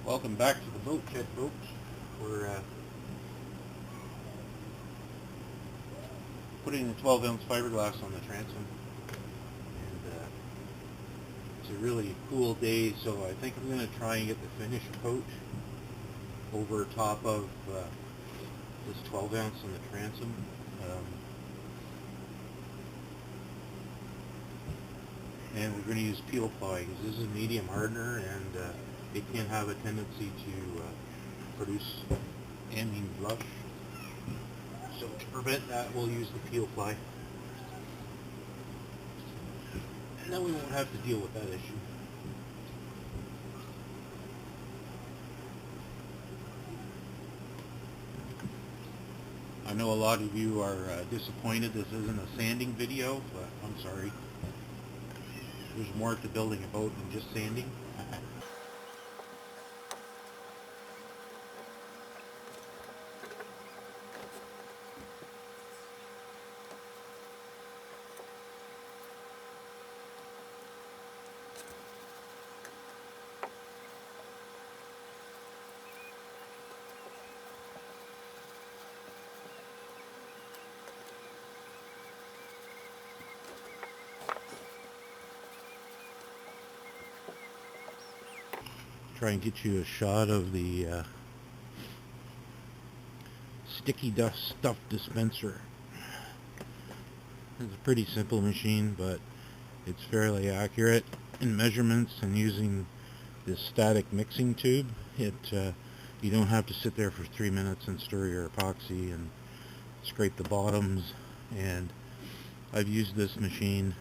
Welcome back to the boat shed, folks. We're putting the 12-ounce fiberglass on the transom, and it's a really cool day, so I think I'm going to try and get the finished coat over top of this 12-ounce on the transom. And we're going to use peel ply because this is a medium hardener, and it can have a tendency to produce amine blush. So to prevent that, we'll use the peel ply. And then we won't have to deal with that issue. I know a lot of you are disappointed this isn't a sanding video, but I'm sorry. There's more to building a boat than just sanding. Try and get you a shot of the sticky dust stuff dispenser. It's a pretty simple machine, but it's fairly accurate in measurements, and using this static mixing tube, you don't have to sit there for 3 minutes and stir your epoxy and scrape the bottoms. And I've used this machine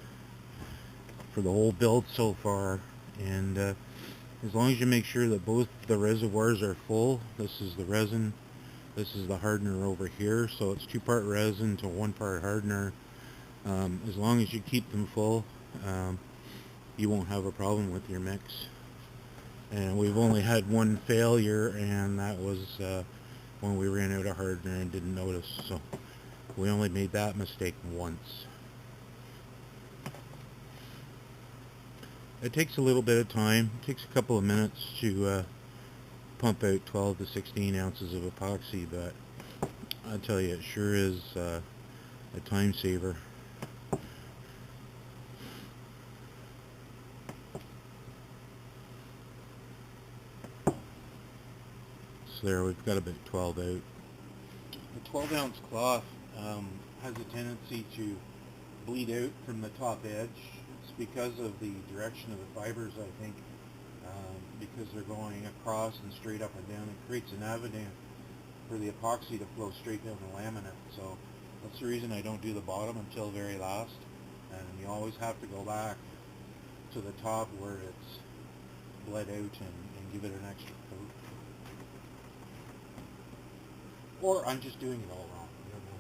for the whole build so far, and as long as you make sure that both the reservoirs are full. This is the resin, this is the hardener over here, so it's 2-part resin to 1-part hardener. As long as you keep them full, you won't have a problem with your mix. And we've only had one failure, and that was when we ran out of hardener and didn't notice. So we only made that mistake once. It takes a little bit of time. It takes a couple of minutes to pump out 12 to 16 ounces of epoxy, but I tell you, it sure is a time saver. So there, we've got about 12 out. The 12-ounce cloth has a tendency to bleed out from the top edge. It's because of the direction of the fibers, I think, because they're going across and straight up and down. It creates an avenue for the epoxy to flow straight down the laminate. So that's the reason I don't do the bottom until very last. And you always have to go back to the top where it's bled out and give it an extra coat. Or I'm just doing it all wrong. I don't know.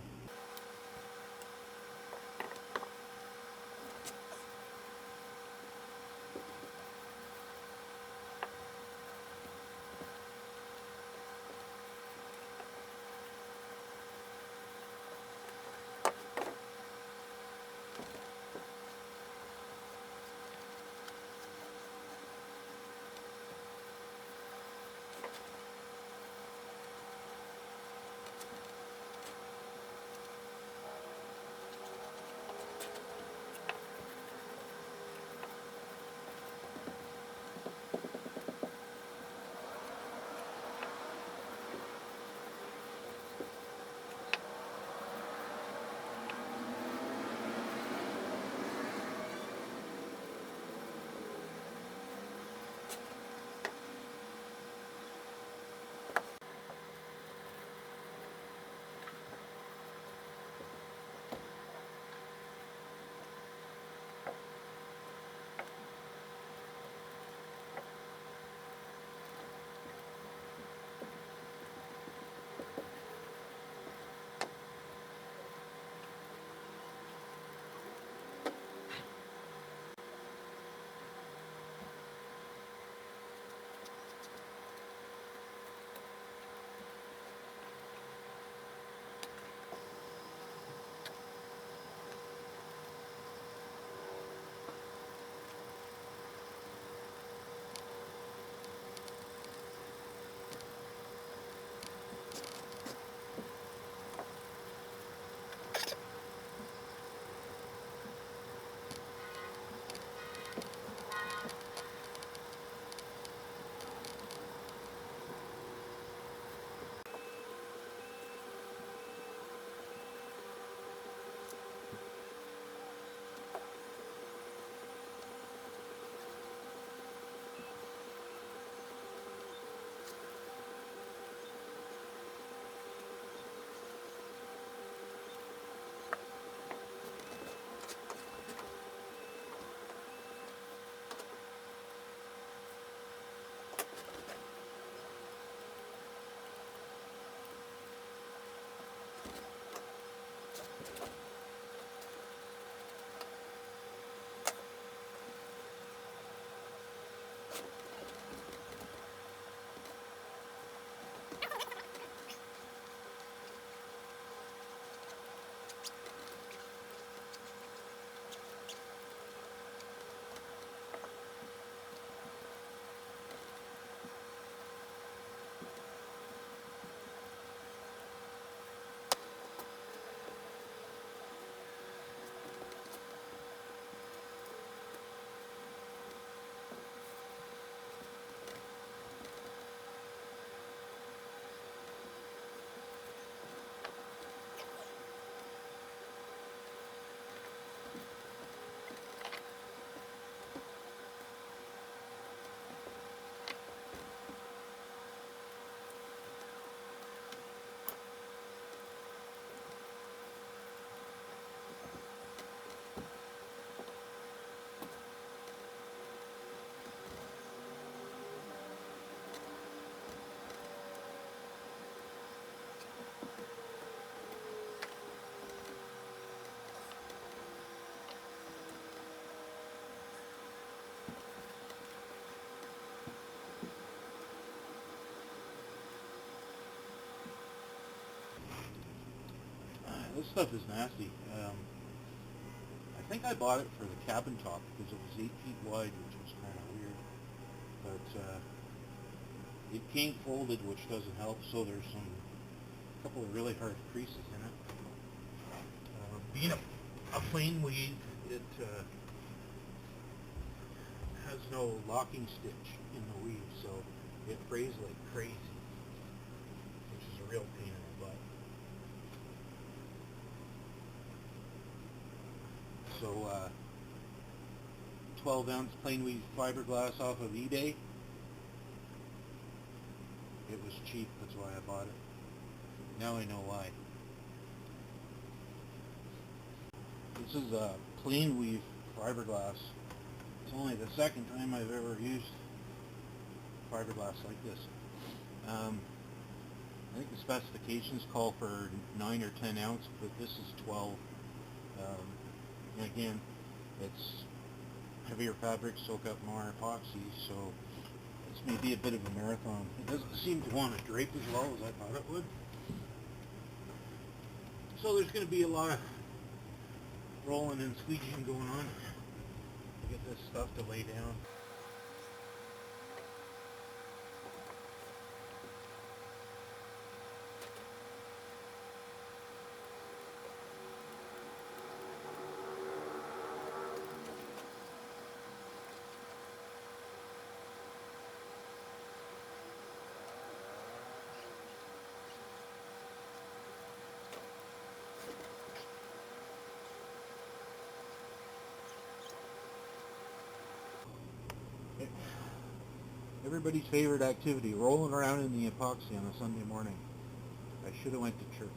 This stuff is nasty. I think I bought it for the cabin top because it was 8 feet wide, which was kind of weird. But it came folded, which doesn't help, so there's a couple of really hard creases in it. Being a plain weave, it has no locking stitch in the weave, so it frays like crazy, which is a real pain in the butt. So 12 ounce plain weave fiberglass off of eBay. It was cheap, that's why I bought it. Now I know why. This is a plain weave fiberglass. It's only the second time I've ever used fiberglass like this. I think the specifications call for 9 or 10 ounce, but this is 12. And again, it's heavier fabric, soak up more epoxy, so this may be a bit of a marathon. It doesn't seem to want to drape as well as I thought it would. So there's going to be a lot of rolling and squeegeeing going on to get this stuff to lay down. Everybody's favorite activity, rolling around in the epoxy on a Sunday morning. I should have went to church.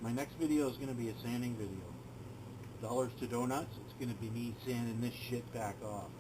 My next video is going to be a sanding video. Dollars to donuts, it's going to be me sanding this shit back off.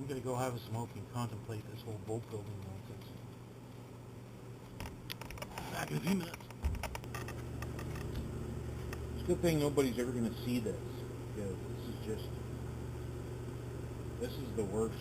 I'm gonna go have a smoke and contemplate this whole boat building nonsense. Back in a few minutes. It's a good thing nobody's ever gonna see this, because this is the worst